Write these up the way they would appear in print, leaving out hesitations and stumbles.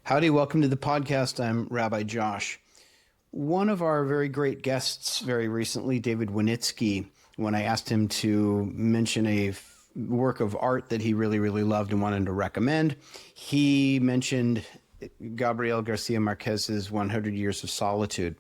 Howdy, welcome to the podcast. I'm Rabbi Josh. One of our very great guests very recently, David Winitsky, when I asked him to mention a work of art that he really loved and wanted to recommend, he mentioned Gabriel García Márquez's 100 Years of Solitude.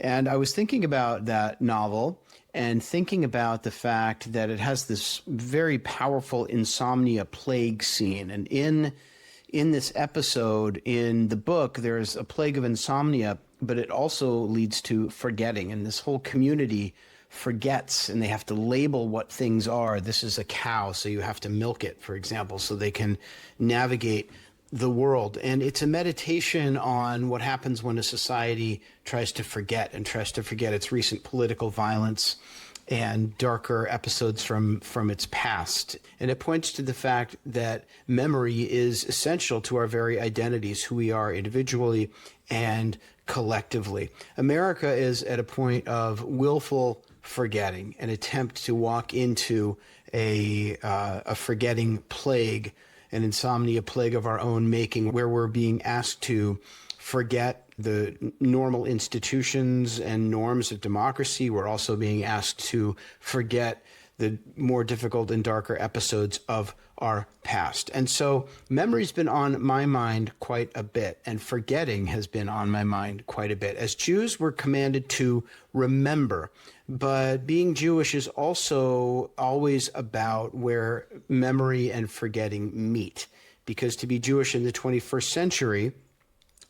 And I was thinking about that novel and thinking about the fact that it has this very powerful insomnia plague scene. And in this episode, in the book, there's a plague of insomnia, but it also leads to forgetting. And this whole community forgets, and they have to label what things are. This is a cow, so you have to milk it, for example, so they can navigate the world. And it's a meditation on what happens when a society tries to forget its recent political violence and darker episodes from its past. And it points to the fact that memory is essential to our very identities, who we are individually and collectively. America is at a point of willful forgetting, an attempt to walk into a forgetting plague, an insomnia plague of our own making, where we're being asked to forget the normal institutions and norms of democracy. We're also being asked to forget the more difficult and darker episodes of our past. And so memory's been on my mind quite a bit, and forgetting has been on my mind quite a bit. As Jews, we're commanded to remember, but being Jewish is also always about where memory and forgetting meet, because to be Jewish in the 21st century,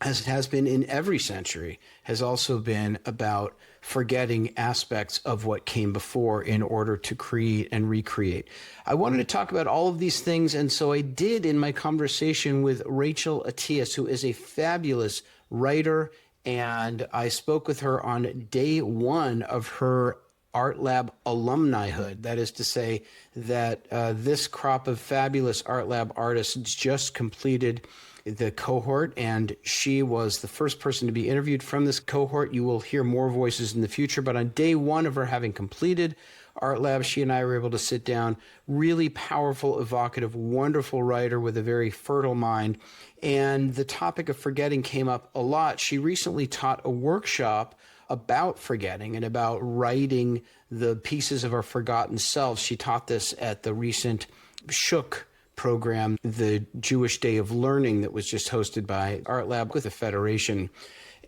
as it has been in every century, has also been about forgetting aspects of what came before in order to create and recreate. I wanted to talk about all of these things, and so I did in my conversation with Rachel Attias, who is a fabulous writer, and I spoke with her on day one of her Art Lab alumnihood. That is to say that this crop of fabulous Art Lab artists just completed the cohort, and she was the first person to be interviewed from this cohort. You will hear more voices in the future, but on day one of her having completed Art Lab, she and I were able to sit down. Really powerful, evocative, wonderful writer with a very fertile mind, and the topic of forgetting came up a lot. She recently taught a workshop about forgetting and about writing the pieces of our forgotten selves. She taught this at the recent Shook program, the Jewish Day of Learning that was just hosted by Art Lab with the Federation.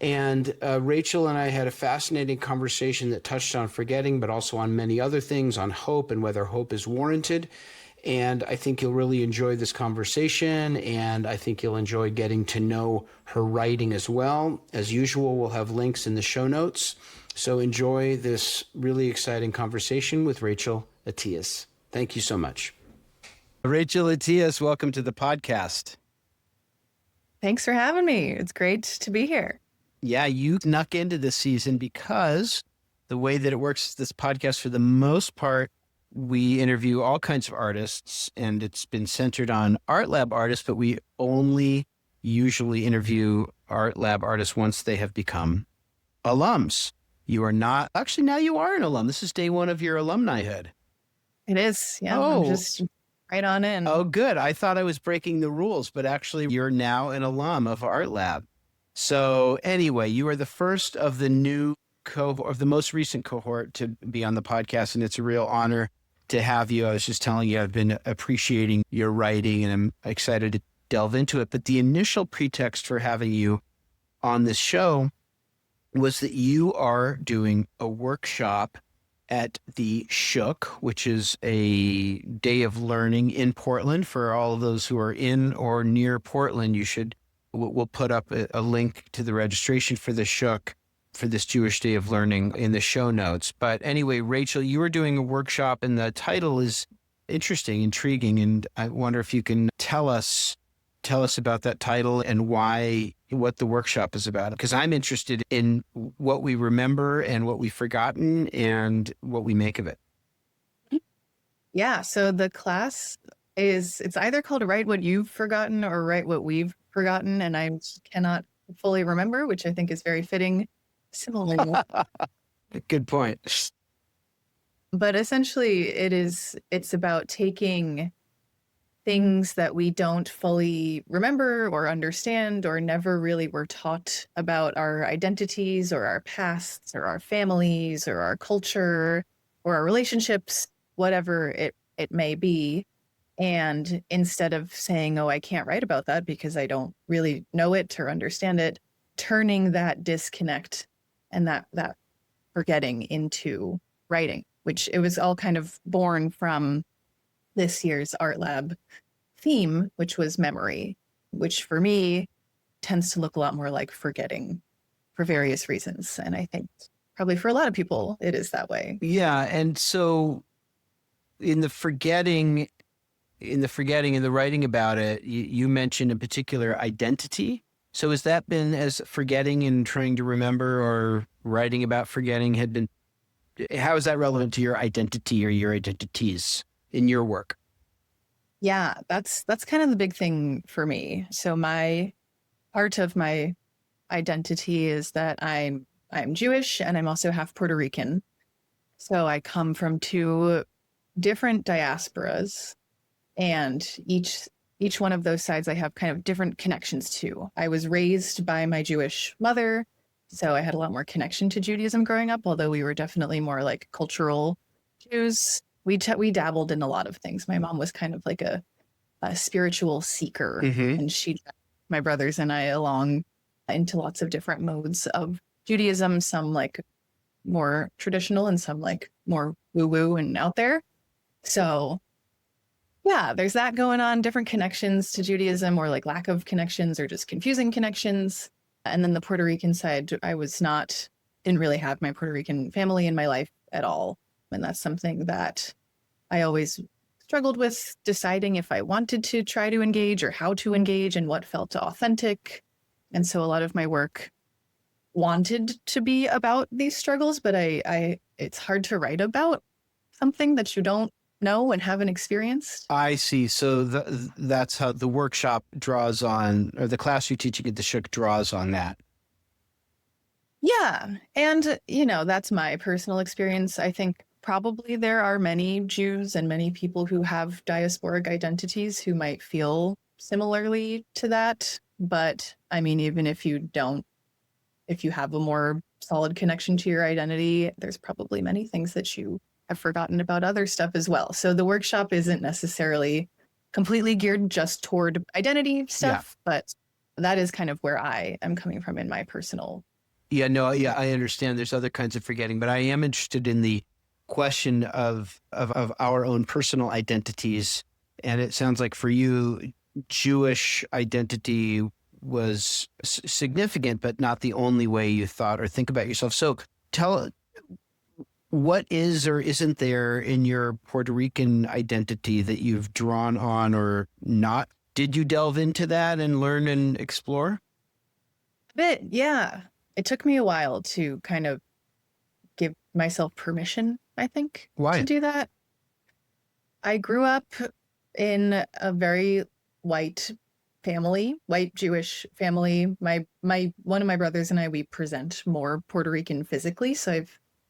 And Rachel and I had a fascinating conversation that touched on forgetting, but also on many other things, on hope and whether hope is warranted. And I think you'll really enjoy this conversation, and I think you'll enjoy getting to know her writing as well. As usual, we'll have links in the show notes. So enjoy this really exciting conversation with Rachel Attias. Thank you so much. Rachel Attias, welcome to the podcast. Thanks for having me. It's great to be here. Yeah, you snuck into this season because the way that it works, this podcast, for the most part, we interview all kinds of artists, and it's been centered on Art Lab artists, but we only usually interview Art Lab artists once they have become alums. You are not, actually, now you are an alum. This is day one of your alumnihood. It is. Yeah. Oh. I'm just right on in. Oh, good. I thought I was breaking the rules, but actually you're now an alum of Art Lab. So anyway, you are the first of the new cohort, of the most recent cohort, to be on the podcast, and it's a real honor to have you. I was just telling you, I've been appreciating your writing, and I'm excited to delve into it. But the initial pretext for having you on this show was that you are doing a workshop at the Shook, which is a day of learning in Portland. For all of those who are in or near Portland, we'll put up a link to the registration for the Shook, for this Jewish Day of Learning, in the show notes. But anyway, Rachel, you were doing a workshop, and the title is interesting, intriguing, and I wonder if you can tell us about that title and what the workshop is about. Because I'm interested in what we remember and what we've forgotten and what we make of it. Yeah. So the class it's either called Write What You've Forgotten or Write What We've Forgotten. And I cannot fully remember, which I think is very fitting. Similar. Good point. But essentially it's about taking things that we don't fully remember or understand or never really were taught about our identities or our pasts or our families or our culture or our relationships, whatever it may be. And instead of saying, oh, I can't write about that because I don't really know it or understand it, turning that disconnect and that forgetting into writing, which it was all kind of born from this year's art lab theme, which was memory, which for me tends to look a lot more like forgetting for various reasons. And I think probably for a lot of people, it is that way. Yeah. And so in the forgetting and the writing about it, you mentioned in particular identity. So has that been as forgetting and trying to remember, or writing about forgetting how is that relevant to your identity or your identities in your work? Yeah, that's kind of the big thing for me. So my part of my identity is that I'm Jewish and I'm also half Puerto Rican. So I come from two different diasporas, and each one of those sides I have kind of different connections to. I was raised by my Jewish mother, so I had a lot more connection to Judaism growing up, although we were definitely more like cultural Jews. We dabbled in a lot of things. My mom was kind of like a spiritual seeker, and she dragged my brothers and I along into lots of different modes of Judaism, some like more traditional and some like more woo-woo and out there. So yeah, there's that going on, different connections to Judaism, or like lack of connections or just confusing connections. And then the Puerto Rican side, didn't really have my Puerto Rican family in my life at all. And that's something that I always struggled with deciding if I wanted to try to engage or how to engage and what felt authentic. And so a lot of my work wanted to be about these struggles, but it's hard to write about something that you don't know and haven't experienced. I see. So that's how the workshop draws on, or the class you're teaching at the Shook draws on that. Yeah. And, that's my personal experience. I think probably there are many Jews and many people who have diasporic identities who might feel similarly to that. But I mean, even if you have a more solid connection to your identity, there's probably many things that you have forgotten about other stuff as well. So the workshop isn't necessarily completely geared just toward identity stuff, but that is kind of where I am coming from in my personal. Yeah, no, yeah, I understand there's other kinds of forgetting, but I am interested in the question of our own personal identities. And it sounds like for you, Jewish identity was significant, but not the only way you thought or think about yourself. So what is or isn't there in your Puerto Rican identity that you've drawn on or not? Did you delve into that and learn and explore? A bit, yeah. It took me a while to kind of give myself permission, I think, Why? to do that. I grew up in a very white Jewish family. My one of my brothers and I, we present more Puerto Rican physically, so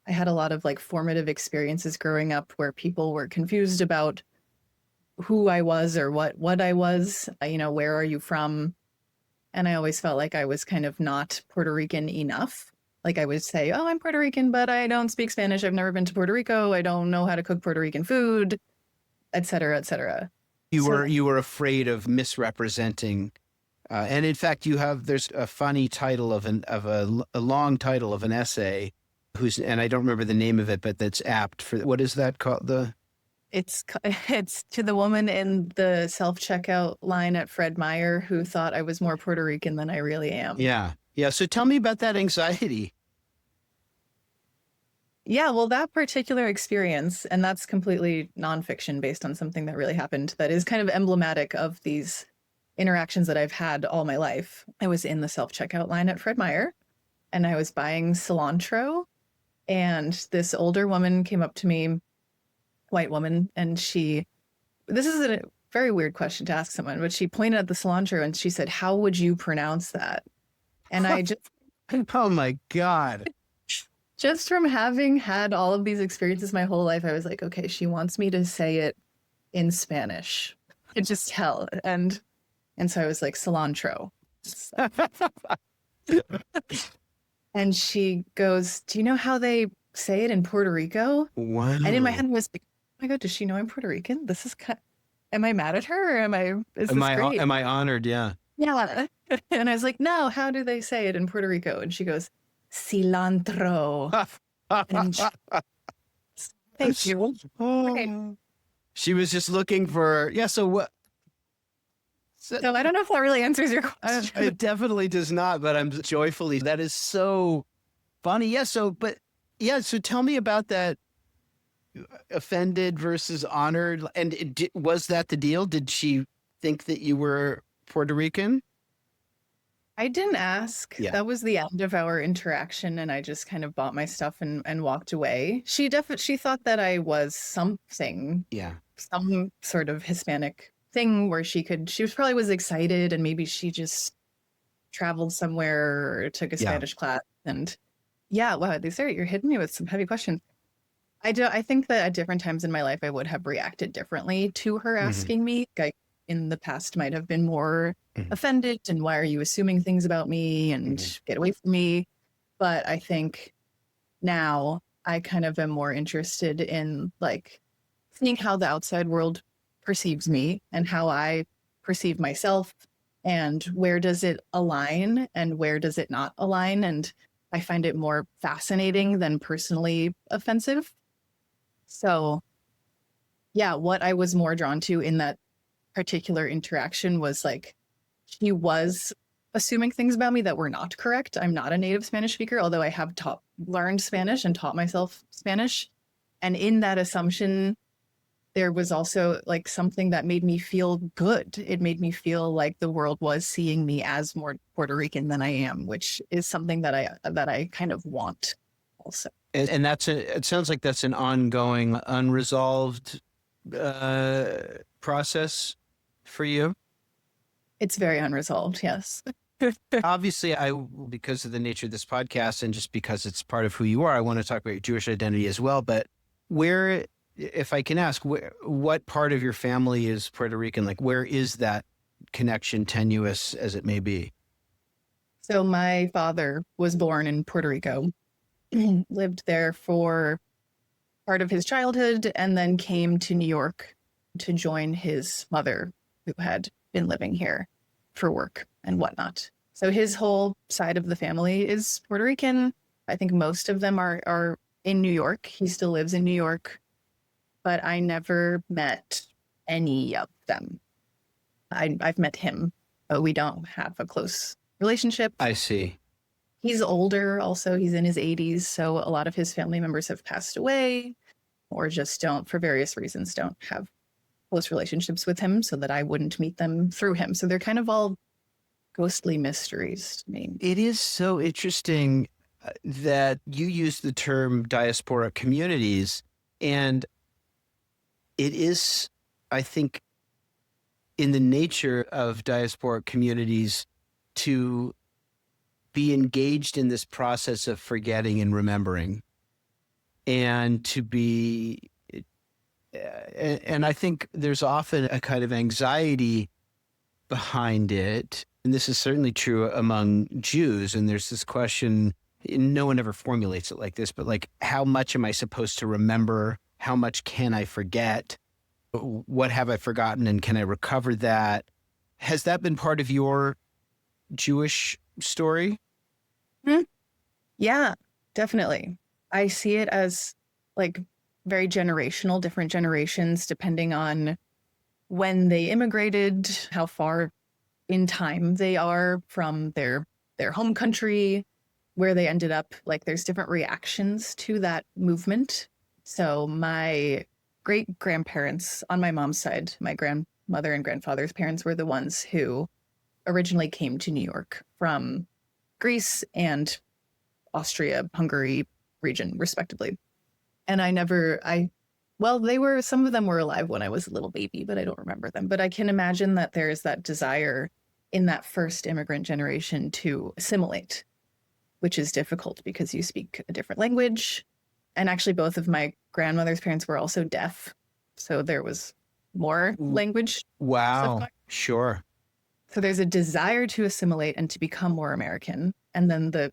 I had a lot of like formative experiences growing up where people were confused about who I was or what I was. Where are you from? And I always felt like I was kind of not Puerto Rican enough. Like I would say, oh, I'm Puerto Rican, but I don't speak Spanish. I've never been to Puerto Rico. I don't know how to cook Puerto Rican food, et cetera, et cetera. You were afraid of misrepresenting. And in fact, there's a funny title of a long title of an essay and I don't remember the name of it, but that's apt for, what is that called? It's to the woman in the self-checkout line at Fred Meyer who thought I was more Puerto Rican than I really am. Yeah. Yeah. So tell me about that anxiety. Yeah, well, that particular experience, and that's completely nonfiction based on something that really happened, that is kind of emblematic of these interactions that I've had all my life. I was in the self-checkout line at Fred Meyer and I was buying cilantro, and this older woman came up to me, white woman, and this is a very weird question to ask someone, but she pointed at the cilantro and she said, "How would you pronounce that?" And I just, oh my God. Just from having had all of these experiences my whole life, I was like, okay, she wants me to say it in Spanish. could just tell. And so I was like, cilantro. And she goes, do you know how they say it in Puerto Rico? Wow. And in my head was like, oh my God, does she know I'm Puerto Rican? This is am I mad at her? Or is this great? Am I honored? Yeah. Yeah. And I was like, no, how do they say it in Puerto Rico? And she goes, cilantro. And thank you. Oh. She was just looking for, yeah. So what? So I don't know if that really answers your question. It definitely does not, but I'm joyfully. That is so funny. Yeah. So tell me about that offended versus honored. And was that the deal? Did she think that you were Puerto Rican? I didn't ask. Yeah. That was the end of our interaction, and I just kind of bought my stuff and walked away. She thought that I was something. Yeah. Some sort of Hispanic thing where she probably was excited, and maybe she just traveled somewhere or took a Spanish class. And yeah, wow, you're hitting me with some heavy questions. I think that at different times in my life, I would have reacted differently to her asking me. In the past might have been more offended and why are you assuming things about me and get away from me. But I think now I kind of am more interested in like seeing how the outside world perceives me and how I perceive myself and where does it align and where does it not align. And I find it more fascinating than personally offensive. So yeah, what I was more drawn to in that particular interaction was like she was assuming things about me that were not correct. I'm not a native Spanish speaker, although I have learned Spanish and taught myself Spanish. And in that assumption, there was also like something that made me feel good. It made me feel like the world was seeing me as more Puerto Rican than I am, which is something that I kind of want also. And it sounds like that's an ongoing, unresolved process for you. It's very unresolved. Yes. Obviously, because of the nature of this podcast and just because it's part of who you are, I want to talk about your Jewish identity as well. But where, if I can ask, what part of your family is Puerto Rican? Like, where is that connection, tenuous as it may be? So my father was born in Puerto Rico, lived there for part of his childhood, and then came to New York to join his mother, who had been living here for work and whatnot. So his whole side of the family is Puerto Rican. I think most of them are in New York. He still lives in New York, but I never met any of them. I've met him, but we don't have a close relationship. I see. He's older also. He's in his 80s. So a lot of his family members have passed away or just for various reasons, don't have close relationships with him so that I wouldn't meet them through him. So they're kind of all ghostly mysteries to me. It is so interesting that you use the term diaspora communities, and it is, I think, in the nature of diaspora communities to be engaged in this process of forgetting and remembering, and to be, and I think there's often a kind of anxiety behind it. And this is certainly true among Jews. And there's this question, no one ever formulates it like this, but like, how much am I supposed to remember? How much can I forget? What have I forgotten? And can I recover that? Has that been part of your Jewish story? Yeah, definitely. I see it as like very generational, different generations, depending on when they immigrated, how far in time they are from their home country, where they ended up. Like there's different reactions to that movement. So my great grandparents on my mom's side, my grandmother and grandfather's parents were the ones who originally came to New York from Greece and Austria, Hungary region, respectively. And some of them were alive when I was a little baby, but I don't remember them. But I can imagine that there is that desire in that first immigrant generation to assimilate, which is difficult because you speak a different language. And actually, both of my grandmother's parents were also deaf. So there was more language Wow. stuff. Sure. So there's a desire to assimilate and to become more American. And then the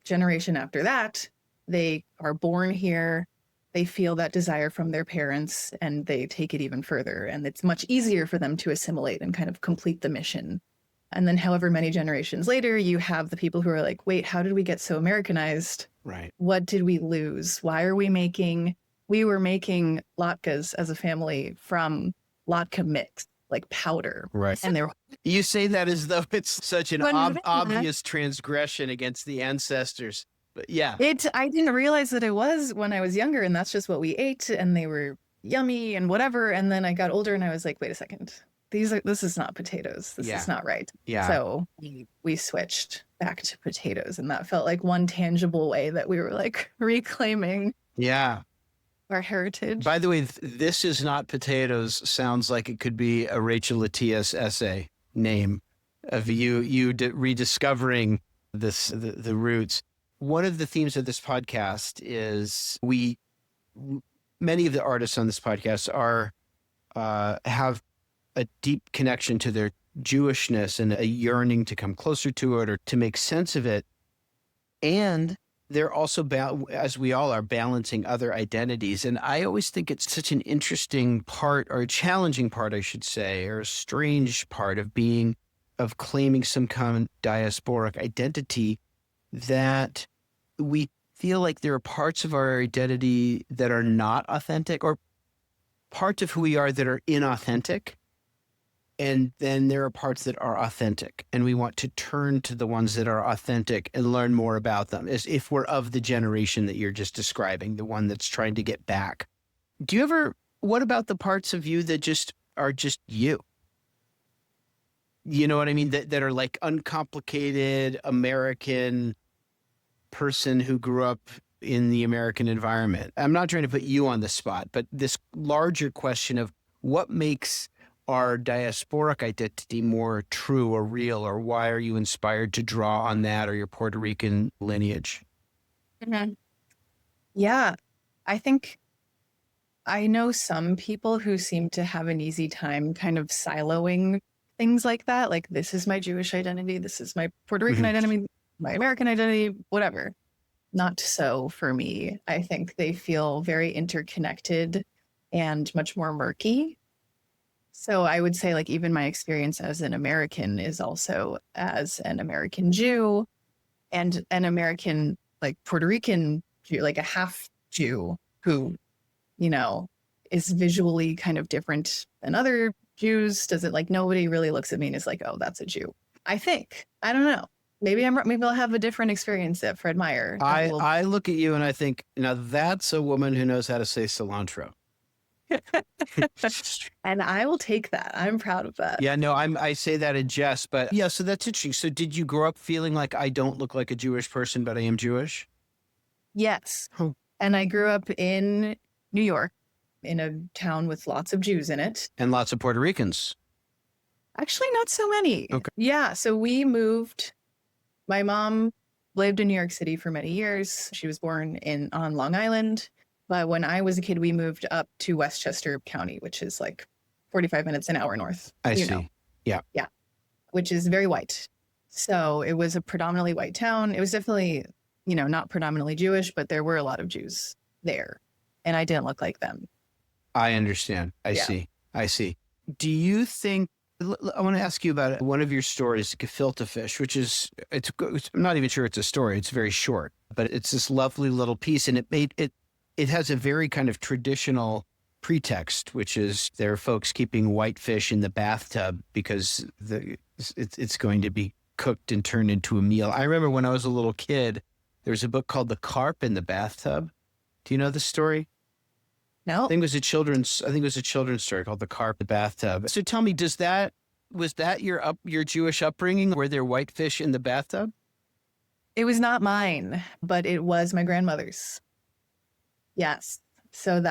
generation after that, they are born here. They feel that desire from their parents and they take it even further. And it's much easier for them to assimilate and kind of complete the mission. And then however many generations later, you have the people who are like, wait, how did we get so Americanized? Right. What did we lose? Why are we making latkes as a family from latke mix, like powder. Right. And they're You say that as though it's such an When- obvious transgression against the ancestors. But yeah. I didn't realize that it was when I was younger, and that's just what we ate, and they were yummy and whatever. And then I got older and I was like, wait a second. This is not potatoes. This is not right. Yeah. So we switched back to potatoes, and that felt like one tangible way that we were like reclaiming Yeah. our heritage. By the way, This Is Not Potatoes sounds like it could be a Rachel Attias essay name of you rediscovering the roots. One of the themes of this podcast is many of the artists on this podcast have a deep connection to their Jewishness and a yearning to come closer to it or to make sense of it. And they're also, as we all are, balancing other identities. And I always think it's such an interesting part, or a challenging part, I should say, or a strange part of claiming some kind of diasporic identity, that we feel like there are parts of our identity that are not authentic, or parts of who we are that are inauthentic. And then there are parts that are authentic, and we want to turn to the ones that are authentic and learn more about them, as if we're of the generation that you're just describing, the one that's trying to get back. What about the parts of you that are just you? You know what I mean? That are like uncomplicated American person who grew up in the American environment. I'm not trying to put you on the spot, but this larger question of what makes our diasporic identity more true or real, or why are you inspired to draw on that or your Puerto Rican lineage? Mm-hmm. Yeah, I think I know some people who seem to have an easy time kind of siloing things like that. Like, this is my Jewish identity, this is my Puerto Rican identity, my American identity, whatever. Not so for me. I think they feel very interconnected and much more murky. So I would say, like, even my experience as an American is also as an American Jew and an American, like, Puerto Rican Jew, like a half Jew who, is visually kind of different than other Jews. Nobody really looks at me and is like, oh, that's a Jew. I think. I don't know. Maybe I'll have a different experience at Fred Meyer. I look at you and I think, now that's a woman who knows how to say cilantro. And I will take that. I'm proud of that. Yeah, no, I say that in jest, but yeah, so that's interesting. So did you grow up feeling like I don't look like a Jewish person, but I am Jewish? Yes. Oh. And I grew up in New York, in a town with lots of Jews in it. And lots of Puerto Ricans. Actually, not so many. Okay. Yeah, so we moved. My mom lived in New York City for many years. She was born on Long Island. But when I was a kid, we moved up to Westchester County, which is like 45 minutes, an hour north. I see. Yeah. Yeah. Which is very white. So it was a predominantly white town. It was definitely, not predominantly Jewish, but there were a lot of Jews there. And I didn't look like them. I understand. I see. Do you think, I want to ask you about one of your stories, Gefilte Fish, which I'm not even sure it's a story. It's very short, but it's this lovely little piece. And it has a very kind of traditional pretext, which is there are folks keeping white fish in the bathtub because it's going to be cooked and turned into a meal. I remember when I was a little kid, there was a book called The Carp in the Bathtub. Do you know the story? No. I think it was a children's story called The Carp in the Bathtub. So tell me, was that your Jewish upbringing? Were there white fish in the bathtub? It was not mine, but it was my grandmother's. Yes. So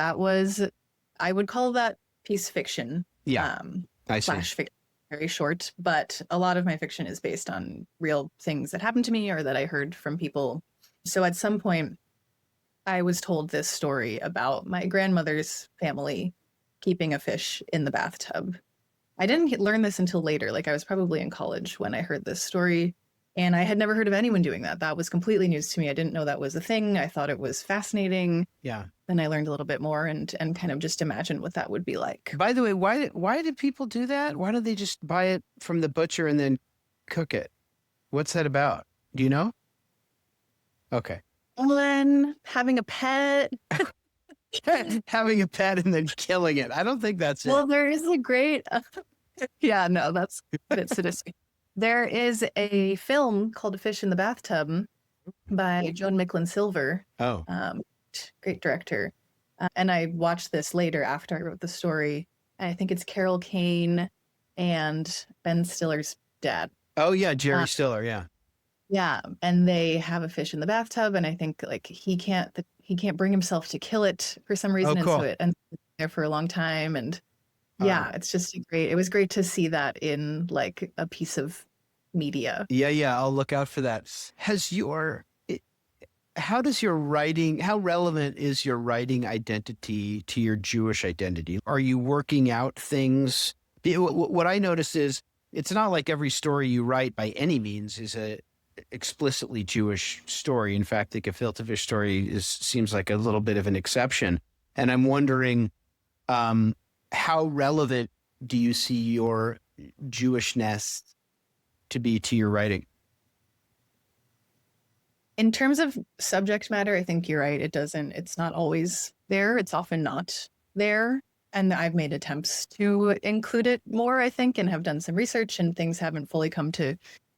I would call that piece fiction. Yeah. I see. Flash fiction, very short, but a lot of my fiction is based on real things that happened to me or that I heard from people. So at some point, I was told this story about my grandmother's family keeping a fish in the bathtub. I didn't learn this until later. Like I was probably in college when I heard this story, and I had never heard of anyone doing that. That was completely news to me. I didn't know that was a thing. I thought it was fascinating. Yeah. Then I learned a little bit more and kind of just imagined what that would be like. By the way, why did people do that? Why don't they just buy it from the butcher and then cook it? What's that about? Do you know? Okay. And then having a pet. Having a pet and then killing it. I don't think that's it. Well, there is a great, yeah, no, that's a bit sadistic. There is a film called A Fish in the Bathtub by Joan Micklin Silver. Oh, Great director. And I watched this later after I wrote the story. And I think it's Carol Kane and Ben Stiller's dad. oh yeah, Jerry Stiller. Yeah. Yeah, and they have a fish in the bathtub, and I think like he can't bring himself to kill it for some reason, Oh, cool. and so it ends up there for a long time. And yeah, it's just great. It was great to see that in like a piece of media. Yeah. I'll look out for that. How relevant is your writing identity to your Jewish identity? Are you working out things? What I notice is it's not like every story you write by any means is a explicitly Jewish story. In fact, the gefilte fish story seems like a little bit of an exception. And I'm wondering, how relevant do you see your Jewishness to be to your writing? In terms of subject matter, I think you're right. It's not always there. It's often not there. And I've made attempts to include it more, I think, and have done some research, and things haven't fully come to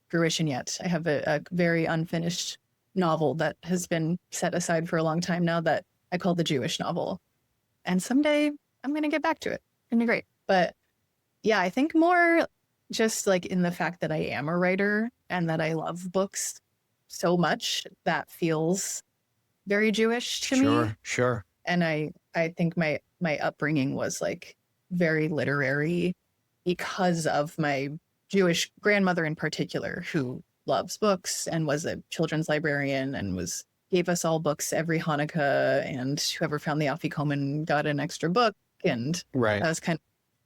fruition yet. I have a very unfinished novel that has been set aside for a long time now that I call the Jewish novel. And someday I'm going to get back to it. It's going to be great. But yeah, I think more just like in the fact that I am a writer and that I love books so much, that feels very Jewish to me. Sure. And I think my upbringing was like very literary because of my Jewish grandmother in particular, who loves books and was a children's librarian and gave us all books every Hanukkah, and whoever found the Afikoman got an extra book, and Right. that was kind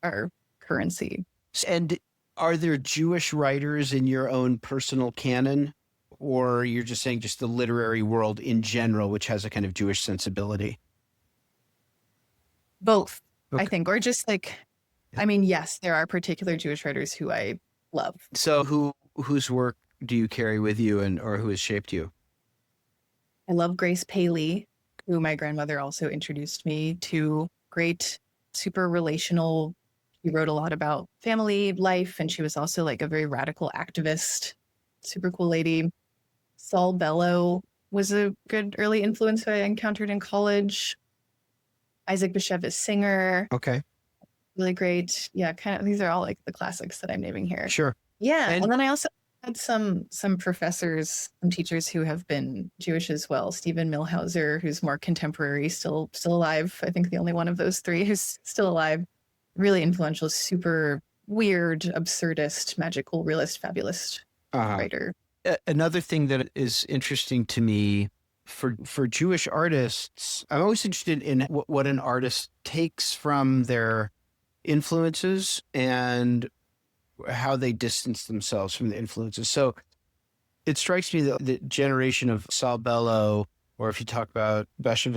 of our currency. And are there Jewish writers in your own personal canon, or you're just saying just the literary world in general, which has a kind of Jewish sensibility? Both, Okay. I think, or just like, I mean, yes, there are particular Jewish writers who I love. So whose work do you carry with you, or who has shaped you? I love Grace Paley, who my grandmother also introduced me to. Great, super relational. She wrote a lot about family life, and she was also like a very radical activist. Super cool lady. Saul Bellow was a good early influence who I encountered in college. Isaac Bashevis Singer, Okay. really great. Yeah, kind of. These are all like the classics that I'm naming here. Sure. Yeah, And- and then I also had some professors, some teachers who have been Jewish as well. Stephen Milhauser, who's more contemporary, still alive. I think the only one of those three who's still alive. Really influential, super weird, absurdist, magical, realist, fabulous writer. Another thing that is interesting to me for Jewish artists, I'm always interested in what an artist takes from their influences and how they distance themselves from the influences. So it strikes me that the generation of Saul Bellow, or if you talk about Isaac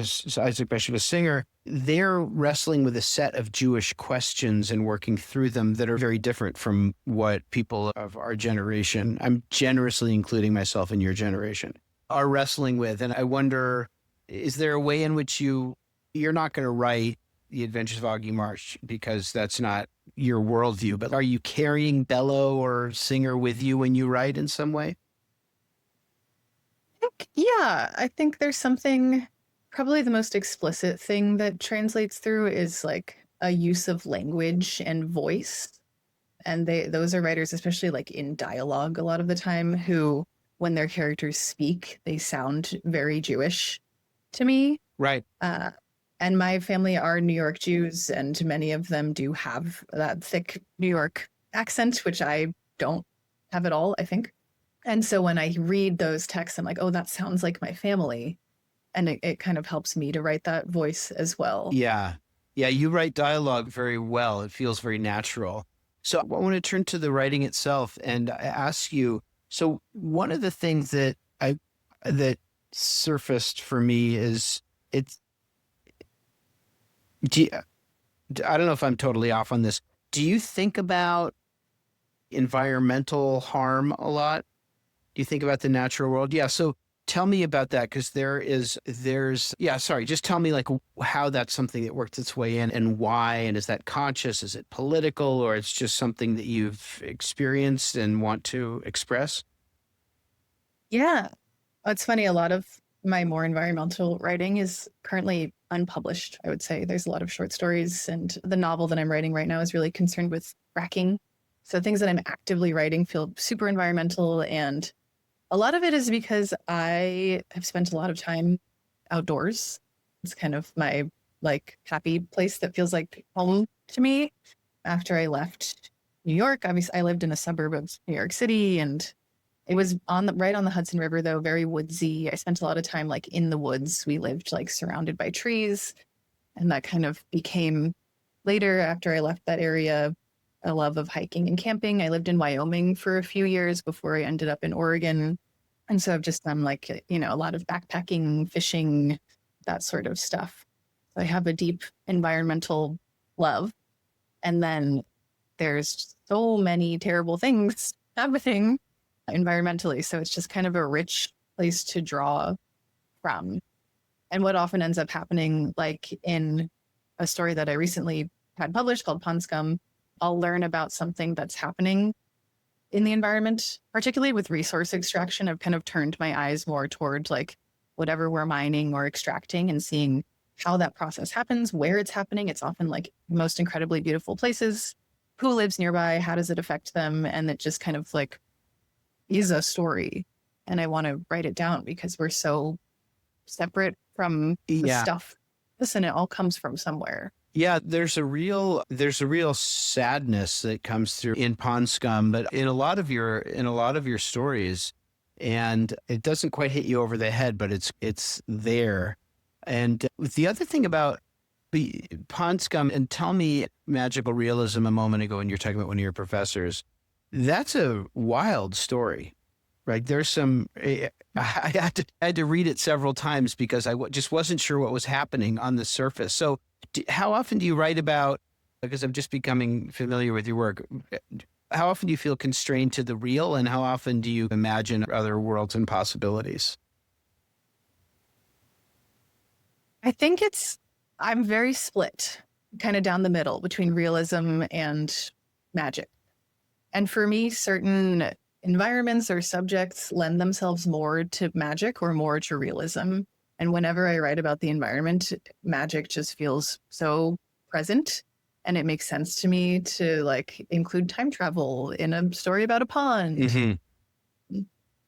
Bashevis Singer, they're wrestling with a set of Jewish questions and working through them that are very different from what people of our generation, I'm generously including myself in your generation, are wrestling with. And I wonder, is there a way in which you're not going to write The Adventures of Augie March because that's not your worldview, but are you carrying Bellow or Singer with you when you write in some way? Yeah, I think there's something, probably the most explicit thing that translates through is like a use of language and voice. And those are writers, especially like in dialogue a lot of the time, who, when their characters speak, they sound very Jewish to me. Right. And my family are New York Jews, and many of them do have that thick New York accent, which I don't have at all, I think. And so when I read those texts, I'm like, oh, that sounds like my family. And it kind of helps me to write that voice as well. Yeah. Yeah, you write dialogue very well. It feels very natural. So I want to turn to the writing itself and ask you. So one of the things that surfaced for me is it's. Do you, I don't know if I'm totally off on this. Do you think about environmental harm a lot? Do you think about the natural world? Yeah. So tell me about that because yeah, sorry. Just tell me like how that's something that worked its way in and why. And is that conscious? Is it political or it's just something that you've experienced and want to express? Yeah. It's funny. A lot of my more environmental writing is currently unpublished, I would say. There's a lot of short stories, and the novel that I'm writing right now is really concerned with fracking. So things that I'm actively writing feel super environmental. And a lot of it is because I have spent a lot of time outdoors. It's kind of my like happy place that feels like home to me. After I left New York, obviously I lived in a suburb of New York City, and it was right on the Hudson River, though, very woodsy. I spent a lot of time like in the woods. We lived like surrounded by trees, and that kind of became later after I left that area a love of hiking and camping. I lived in Wyoming for a few years before I ended up in Oregon. And so I've just done like, a lot of backpacking, fishing, that sort of stuff. So I have a deep environmental love. And then there's so many terrible things happening environmentally. So it's just kind of a rich place to draw from. And what often ends up happening, like in a story that I recently had published called Pond Scum, I'll learn about something that's happening in the environment, particularly with resource extraction. I've kind of turned my eyes more towards like whatever we're mining or extracting and seeing how that process happens, where it's happening. It's often like most incredibly beautiful places. Who lives nearby? How does it affect them? And it just kind of like is a story. And I want to write it down because we're so separate from the stuff. Listen, it all comes from somewhere. Yeah, there's a real sadness that comes through in Pond Scum, but in a lot of your stories, and it doesn't quite hit you over the head, but it's there. And the other thing about the Pond Scum, and tell me magical realism a moment ago when you're talking about one of your professors, that's a wild story. Right. There's some, I had to read it several times because just wasn't sure what was happening on the surface. So how often do you write about, because I'm just becoming familiar with your work, how often do you feel constrained to the real and how often do you imagine other worlds and possibilities? I think I'm very split, kind of down the middle between realism and magic. And for me, certain environments or subjects lend themselves more to magic or more to realism. And whenever I write about the environment, magic just feels so present. And it makes sense to me to like include time travel in a story about a pond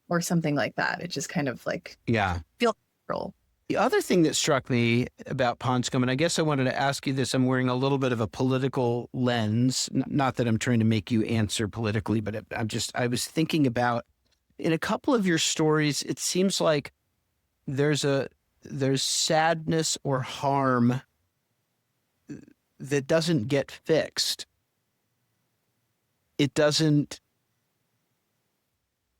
or something like that. It just kind of like feels natural. The other thing that struck me about Pond Scum, and I guess I wanted to ask you this, I'm wearing a little bit of a political lens, not that I'm trying to make you answer politically, but I was thinking about in a couple of your stories, it seems like there's sadness or harm that doesn't get fixed. It doesn't,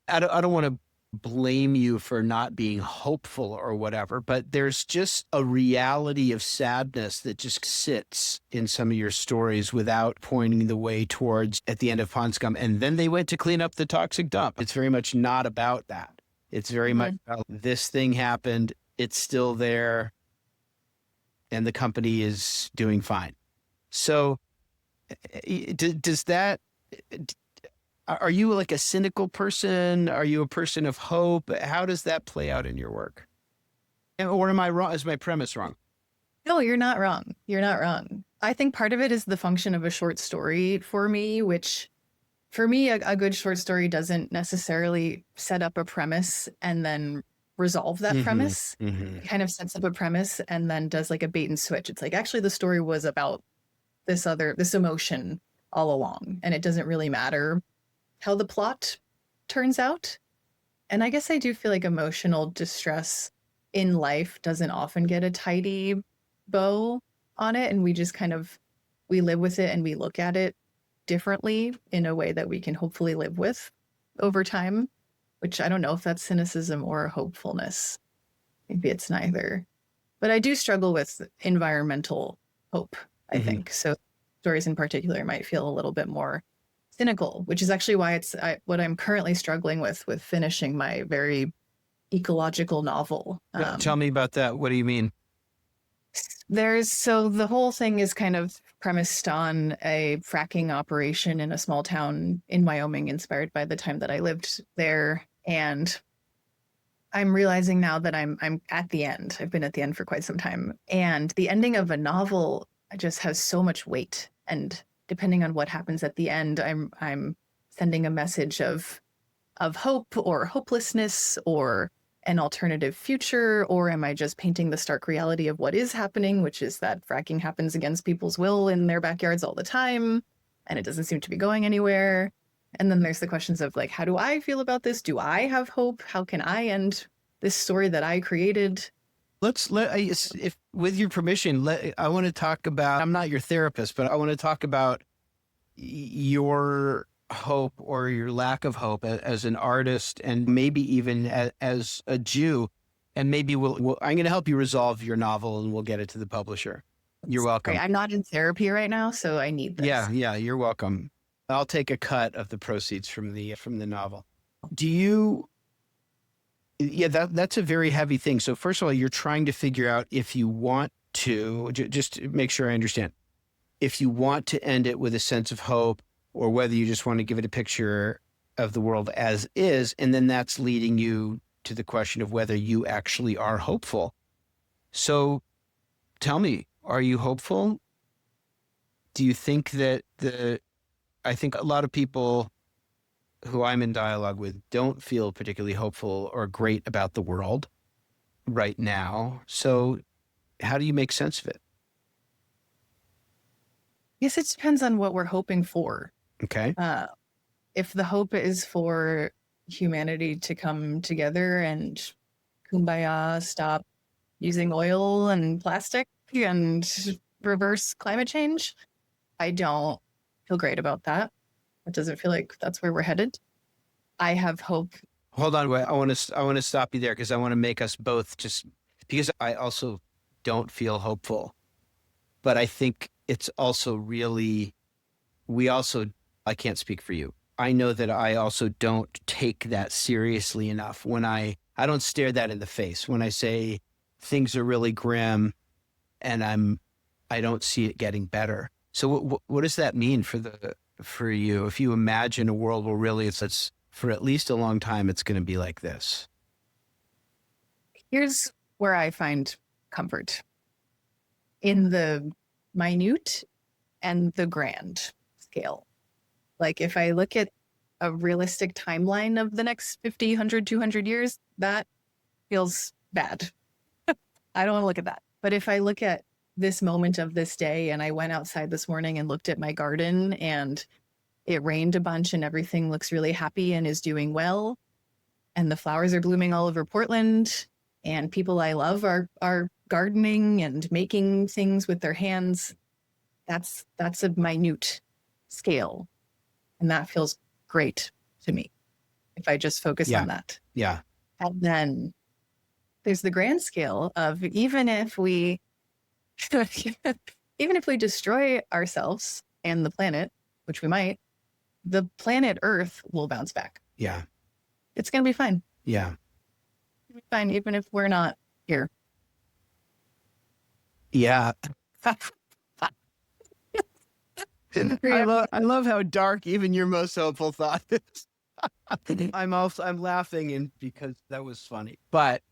I don't want to blame you for not being hopeful or whatever, but there's just a reality of sadness that just sits in some of your stories without pointing the way towards at the end of Pond Scum. And then they went to clean up the toxic dump. It's very much not about that. It's very much about this thing happened. It's still there. And the company is doing fine. So does that, are you like a cynical person? Are you a person of hope? How does that play out in your work? Or am I wrong? Is my premise wrong? No, you're not wrong. You're not wrong. I think part of it is the function of a short story for me, which for me, a good short story doesn't necessarily set up a premise and then resolve that premise. It kind of sets up a premise and then does like a bait and switch. It's like, actually, the story was about this emotion all along, and it doesn't really matter how the plot turns out. And I guess I do feel like emotional distress in life doesn't often get a tidy bow. on it, and we just kind of, we live with it and we look at it differently in a way that we can hopefully live with over time, which I don't know if that's cynicism or hopefulness. Maybe it's neither. But I do struggle with environmental hope, I think. So stories in particular might feel a little bit more cynical, which is actually why it's what I'm currently struggling with finishing my very ecological novel. Tell me about that. What do you mean? So the whole thing is kind of premised on a fracking operation in a small town in Wyoming, inspired by the time that I lived there. And I'm realizing now that I'm at the end. I've been at the end for quite some time. And the ending of a novel just has so much weight. And depending on what happens at the end, I'm sending a message of hope or hopelessness or an alternative future, or am I just painting the stark reality of what is happening, which is that fracking happens against people's will in their backyards all the time, and it doesn't seem to be going anywhere. And then there's the questions of like, how do I feel about this? Do I have hope? How can I end this story that I created? If with your permission, I want to talk about, I'm not your therapist, but I want to talk about your hope or your lack of hope as an artist, and maybe even as a Jew. And maybe I'm going to help you resolve your novel and we'll get it to the publisher. You're welcome. I'm not in therapy right now, so I need this. Yeah, you're welcome. I'll take a cut of the proceeds from the novel. That's a very heavy thing. So first of all, you're trying to figure out if you want to, just to make sure I understand, if you want to end it with a sense of hope, or whether you just want to give it a picture of the world as is. And then that's leading you to the question of whether you actually are hopeful. So tell me, are you hopeful? Do you think that I think a lot of people who I'm in dialogue with don't feel particularly hopeful or great about the world right now. So how do you make sense of it? I guess it depends on what we're hoping for. Okay. If the hope is for humanity to come together and kumbaya, stop using oil and plastic and reverse climate change, I don't feel great about that. It doesn't feel like that's where we're headed. I have hope. Hold on, wait. I want to stop you there because I want to make us both, just because I also don't feel hopeful, but I think it's also really, I can't speak for you. I know that I also don't take that seriously enough when I don't stare that in the face when I say things are really grim and I don't see it getting better. So what does that mean for you? If you imagine a world where really it's for at least a long time, it's going to be like this. Here's where I find comfort in the minute and the grand scale. Like if I look at a realistic timeline of the next 50, 100, 200 years, that feels bad. I don't want to look at that. But if I look at this moment of this day, and I went outside this morning and looked at my garden and it rained a bunch and everything looks really happy and is doing well, and the flowers are blooming all over Portland, and people I love are gardening and making things with their hands, that's a minute scale. And that feels great to me if I just focus on that. Yeah. And then there's the grand scale of even if we destroy ourselves and the planet, which we might, the planet Earth will bounce back. Yeah. It's going to be fine. Yeah. It'll be fine, even if we're not here. Yeah. I love how dark even your most hopeful thought is. I'm laughing because that was funny, but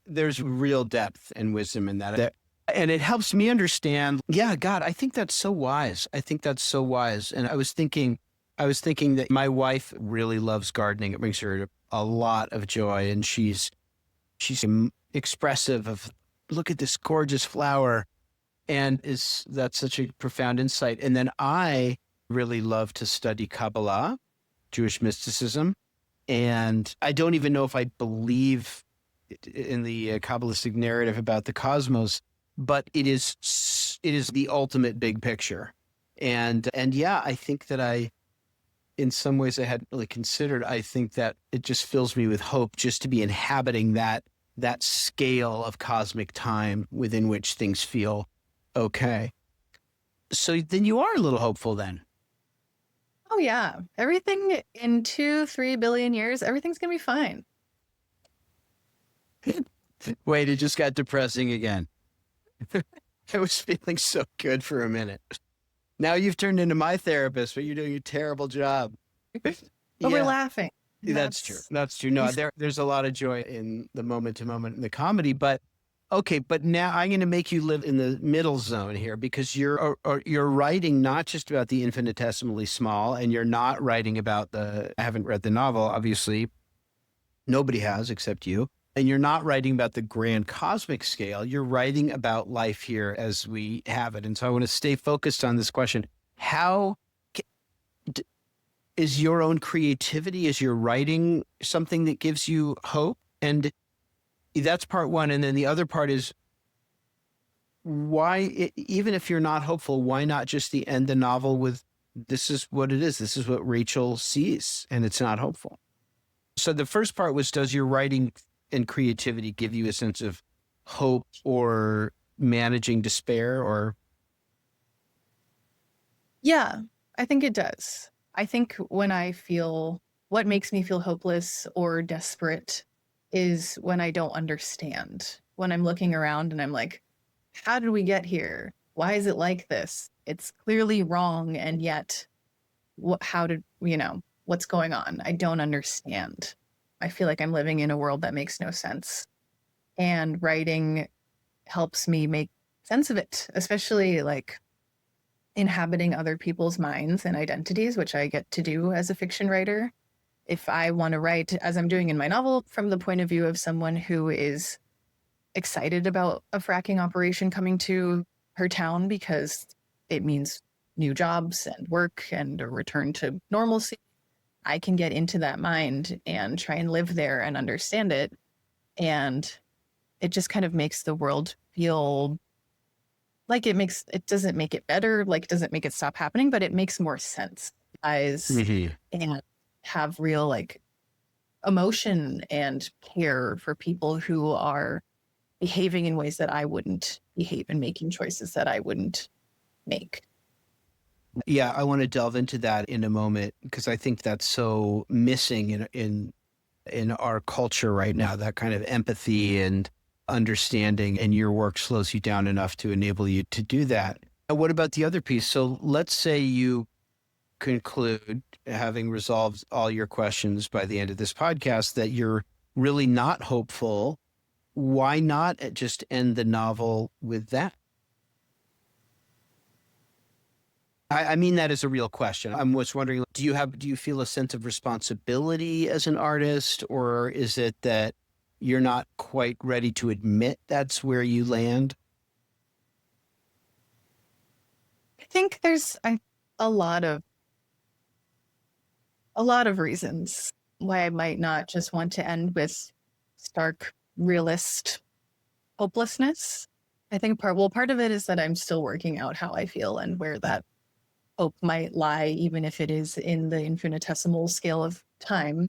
there's real depth and wisdom in that. And it helps me understand. Yeah, God, I think that's so wise. And I was thinking that my wife really loves gardening. It brings her a lot of joy. And she's expressive of, look at this gorgeous flower. And that's such a profound insight. And then I really love to study Kabbalah, Jewish mysticism. And I don't even know if I believe in the Kabbalistic narrative about the cosmos, but it is it is the ultimate big picture. And yeah, I think that in some ways I hadn't really considered, I think that it just fills me with hope just to be inhabiting that scale of cosmic time within which things feel okay. So then you are a little hopeful then. Oh yeah. Everything in 2-3 billion years, everything's gonna be fine. Wait, it just got depressing again. I was feeling so good for a minute. Now you've turned into my therapist, but you're doing a terrible job. But we're laughing. That's true. That's true. No, there's a lot of joy in the moment to moment in the comedy, but okay. But now I'm going to make you live in the middle zone here because you're writing not just about the infinitesimally small, and you're not writing about I haven't read the novel, obviously. Nobody has except you. And you're not writing about the grand cosmic scale. You're writing about life here as we have it. And so I want to stay focused on this question. How is your own creativity, is your writing something that gives you hope? And that's part one. And then the other part is why, even if you're not hopeful, why not just end the novel with, this is what it is. This is what Rachel sees, and it's not hopeful. So the first part was, does your writing and creativity give you a sense of hope or managing despair or? Yeah, I think it does. I think when what makes me feel hopeless or desperate is when I don't understand. When I'm looking around and I'm like, how did we get here? Why is it like this? It's clearly wrong. And yet, what's going on? I don't understand. I feel like I'm living in a world that makes no sense. And writing helps me make sense of it, especially like inhabiting other people's minds and identities, which I get to do as a fiction writer. If I want to write, as I'm doing in my novel, from the point of view of someone who is excited about a fracking operation coming to her town because it means new jobs and work and a return to normalcy, I can get into that mind and try and live there and understand it. And it just kind of makes the world feel like it doesn't make it better, like it doesn't make it stop happening, but it makes more sense and have real like emotion and care for people who are behaving in ways that I wouldn't behave and making choices that I wouldn't make. Yeah, I want to delve into that in a moment because I think that's so missing in our culture right now, that kind of empathy and understanding, and your work slows you down enough to enable you to do that. And what about the other piece? So let's say you conclude, having resolved all your questions by the end of this podcast, that you're really not hopeful. Why not just end the novel with that? I mean that as a real question. I'm just wondering, do you feel a sense of responsibility as an artist, or is it that you're not quite ready to admit that's where you land? I think there's a lot of reasons why I might not just want to end with stark realist hopelessness. I think part of it is that I'm still working out how I feel and where that hope might lie, even if it is in the infinitesimal scale of time.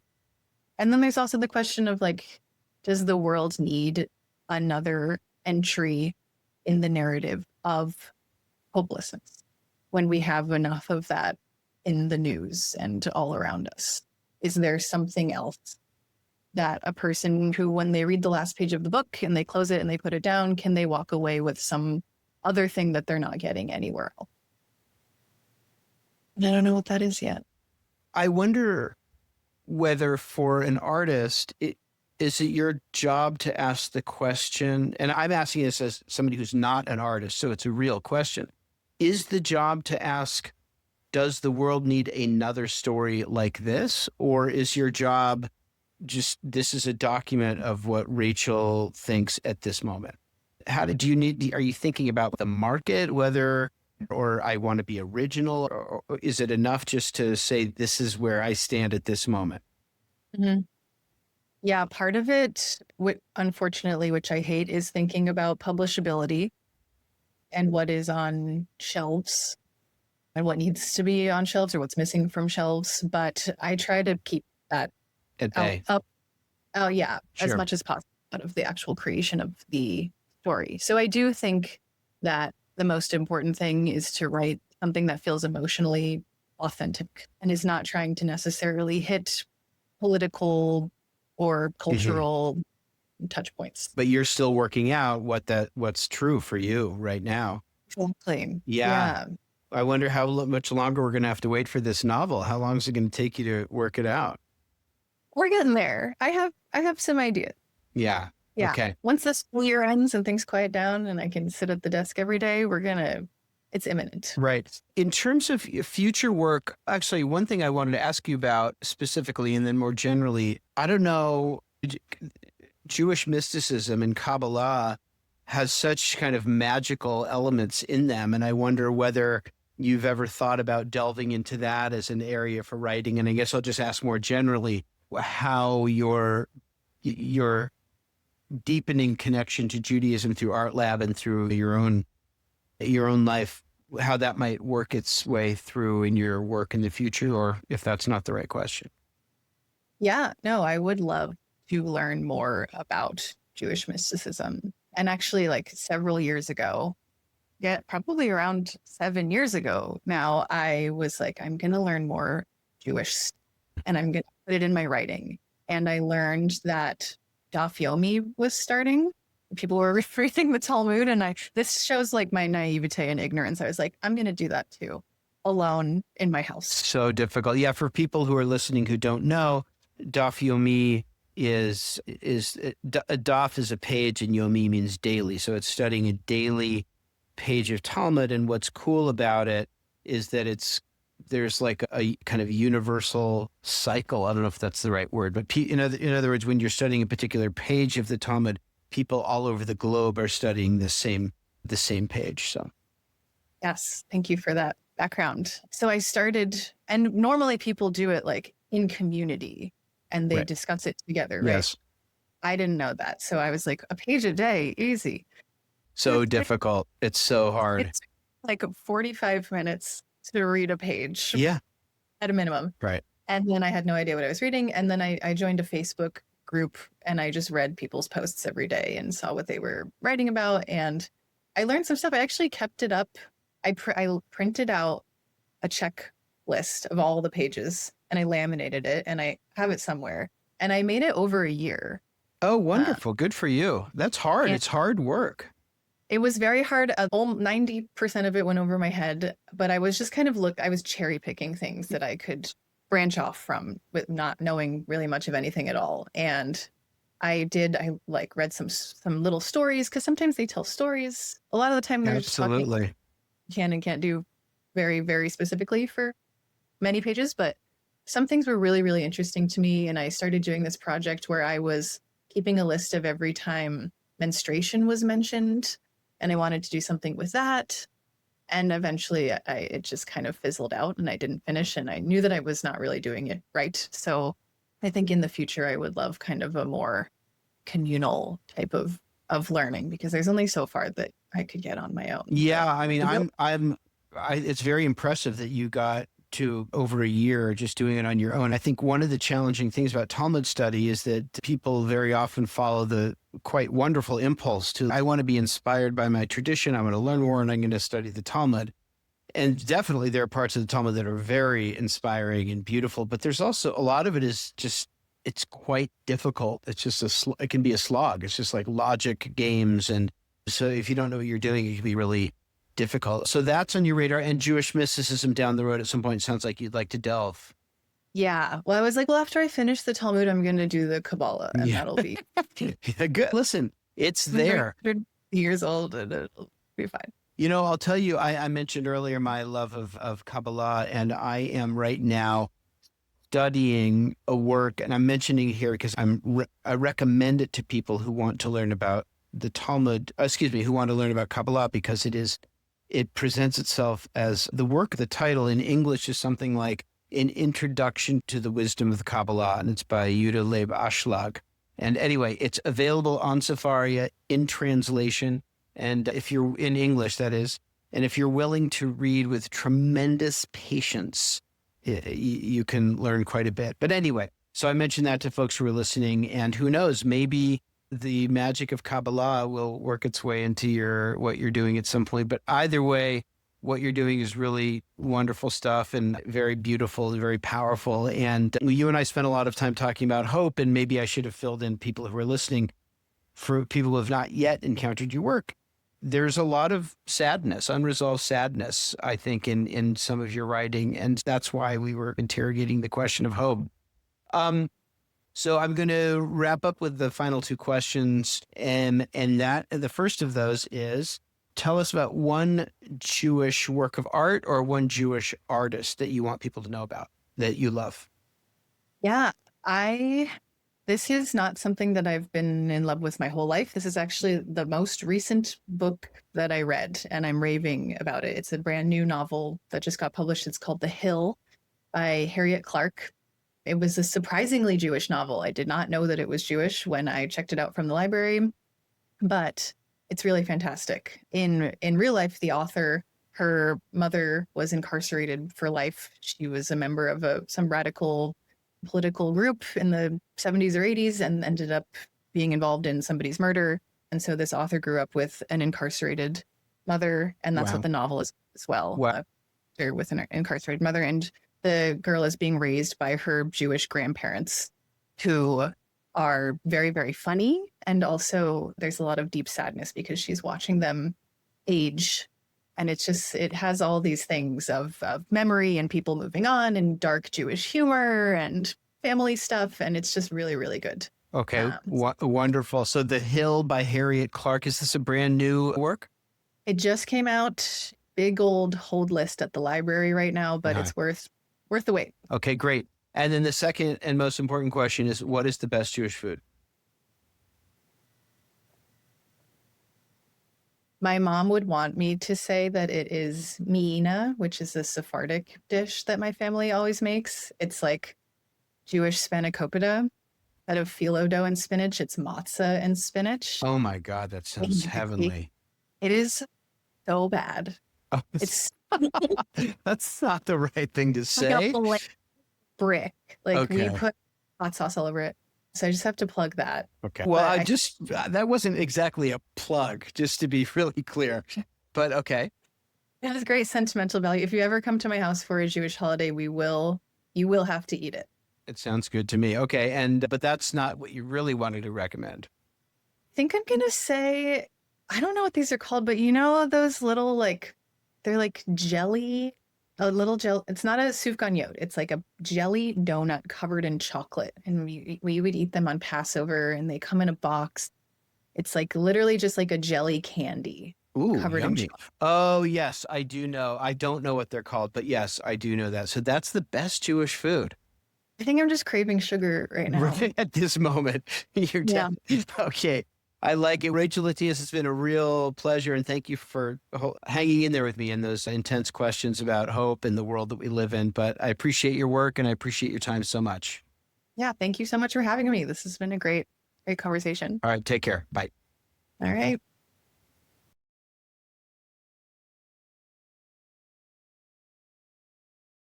And then there's also the question of like, does the world need another entry in the narrative of hopelessness when we have enough of that in the news and all around us? Is there something else that a person who, when they read the last page of the book and they close it and they put it down, can they walk away with some other thing that they're not getting anywhere else? And I don't know what that is yet. I wonder whether for an artist, is it your job to ask the question, and I'm asking this as somebody who's not an artist, so it's a real question. Is the job to ask, does the world need another story like this? Or is your job just, this is a document of what Rachel thinks at this moment? Are you thinking about the market, or I want to be original, or is it enough just to say, this is where I stand at this moment? Mm-hmm. Yeah, part of it, unfortunately, which I hate, is thinking about publishability and what is on shelves and what needs to be on shelves or what's missing from shelves. But I try to keep that At bay. as Sure. much as possible out of the actual creation of the story. So I do think that the most important thing is to write something that feels emotionally authentic and is not trying to necessarily hit political or cultural touch points. But you're still working out what's true for you right now. Exactly. Yeah. I wonder how much longer we're going to have to wait for this novel. How long is it going to take you to work it out? We're getting there. I have some ideas. Yeah. Yeah. Okay. Once the school year ends and things quiet down and I can sit at the desk every day, it's imminent. Right. In terms of future work, actually, one thing I wanted to ask you about specifically, and then more generally, I don't know, Jewish mysticism and Kabbalah has such kind of magical elements in them. And I wonder whether you've ever thought about delving into that as an area for writing. And I guess I'll just ask more generally how your deepening connection to Judaism through Art Lab and through your own life, how that might work its way through in your work in the future, or if that's not the right question. Yeah, no, I would love to learn more about Jewish mysticism. And actually, like several years ago, probably around 7 years ago now, I was like, I'm going to learn more Jewish and I'm going to put it in my writing. And I learned that Daf Yomi was starting. People were reading the Talmud, and this shows like my naivete and ignorance. I was like, I'm going to do that too, alone in my house. So difficult. Yeah, for people who are listening who don't know, Daf Yomi is a daf is a page, and Yomi means daily. So it's studying a daily page of Talmud. And what's cool about it is that there's like a kind of universal cycle. I don't know if that's the right word, but in other words, when you're studying a particular page of the Talmud, people all over the globe are studying the same page. So, yes, thank you for that background. So I started, and normally people do it like in community, and they discuss it together, right? Yes. I didn't know that, so I was like, a page a day, easy. So difficult. It's so hard. It's like 45 minutes to read a page. Yeah. At a minimum. Right. And then I had no idea what I was reading. And then I joined a Facebook group and I just read people's posts every day and saw what they were writing about. And I learned some stuff. I actually kept it up. I printed out a checklist of all the pages and I laminated it and I have it somewhere. And I made it over a year. Oh, wonderful. Good for you. That's hard. It's hard work. It was very hard. 90% of it went over my head, but I was just kind of I was cherry picking things that I could branch off from with not knowing really much of anything at all. And I like read some little stories because sometimes they tell stories. A lot of the time they're just talking can and can't do very, very specifically for many pages, but some things were really, really interesting to me. And I started doing this project where I was keeping a list of every time menstruation was mentioned. And I wanted to do something with that. And eventually it just kind of fizzled out and I didn't finish. And I knew that I was not really doing it right. So I think in the future, I would love kind of a more communal type of learning because there's only so far that I could get on my own. Yeah. I mean, it's very impressive that you got to over a year just doing it on your own. I think one of the challenging things about Talmud study is that people very often follow the quite wonderful impulse to, I want to be inspired by my tradition. I want to learn more and I'm going to study the Talmud. And definitely there are parts of the Talmud that are very inspiring and beautiful, but there's also a lot of it is just, it's quite difficult. It's just it can be a slog. It's just like logic games. And so if you don't know what you're doing, it can be really difficult. So that's on your radar. And Jewish mysticism down the road at some point sounds like you'd like to delve. Yeah. Well, I was like, well, after I finish the Talmud, I'm going to do the Kabbalah and that'll be yeah, good. Listen, it's there. 100 years old and it'll be fine. You know, I'll tell you, I mentioned earlier my love of Kabbalah, and I am right now studying a work, and I'm mentioning it here because I recommend it to people who want to learn about the Talmud, who want to learn about Kabbalah, because it presents itself as the work. The title in English is something like An Introduction to the Wisdom of the Kabbalah, and it's by Yehuda Leib Ashlag. And anyway, it's available on Sefaria in translation. And if you're in English, that is, and if you're willing to read with tremendous patience, you can learn quite a bit. But anyway, so I mentioned that to folks who are listening, and who knows, maybe the magic of Kabbalah will work its way into what you're doing at some point. But either way, what you're doing is really wonderful stuff and very beautiful, very powerful. And you and I spent a lot of time talking about hope, and maybe I should have filled in people who are listening. For people who have not yet encountered your work, there's a lot of sadness, unresolved sadness, I think, in some of your writing. And that's why we were interrogating the question of hope. So I'm going to wrap up with the final two questions. And the first of those is, tell us about one Jewish work of art or one Jewish artist that you want people to know about, that you love. Yeah, this is not something that I've been in love with my whole life. This is actually the most recent book that I read, and I'm raving about it. It's a brand new novel that just got published. It's called The Hill by Harriet Clark. It was a surprisingly Jewish novel. I did not know that it was Jewish when I checked it out from the library, but it's really fantastic. In real life, the author, her mother was incarcerated for life. She was a member of some radical political group in the 70s or 80s and ended up being involved in somebody's murder. And so this author grew up with an incarcerated mother, and that's Wow. what the novel is as well. Wow. With an incarcerated mother, and the girl is being raised by her Jewish grandparents, who are very, very funny. And also there's a lot of deep sadness because she's watching them age. And it has all these things of memory and people moving on and dark Jewish humor and family stuff. And it's just really, really good. Okay, wonderful. So The Hill by Harriet Clark, is this a brand new work? It just came out, big old hold list at the library right now, but it's worth the wait. Okay, great. And then the second and most important question is, what is the best Jewish food? My mom would want me to say that it is mi'ina, which is a Sephardic dish that my family always makes. It's like Jewish spanakopita out of phyllo dough and spinach. It's matzah and spinach. Oh my God, that sounds heavenly. It is so bad. Oh, It's that's not the right thing to like say. a brick. Like we Okay. put hot sauce all over it. So I just have to plug that. Okay. Well, But that wasn't exactly a plug, just to be really clear. But okay. It has great sentimental value. If you ever come to my house for a Jewish holiday, you will have to eat it. It sounds good to me. Okay. But that's not what you really wanted to recommend. I think I'm gonna say, I don't know what these are called, but you know those little they're like jelly, a little gel. It's not a sufganiyot. It's like a jelly donut covered in chocolate, and we would eat them on Passover, and they come in a box. It's like literally just like a jelly candy Ooh, covered in yummy. chocolate. Oh, yes, I do know. I don't know what they're called, but yes, I do know that. So that's the best Jewish food. I think I'm just craving sugar right now. Right at this moment. You're Yeah. Okay. I like it. Rachel Attias, it's been a real pleasure. And thank you for hanging in there with me in those intense questions about hope and the world that we live in. But I appreciate your work and I appreciate your time so much. Yeah, thank you so much for having me. This has been a great conversation. All right. Take care. Bye. All right.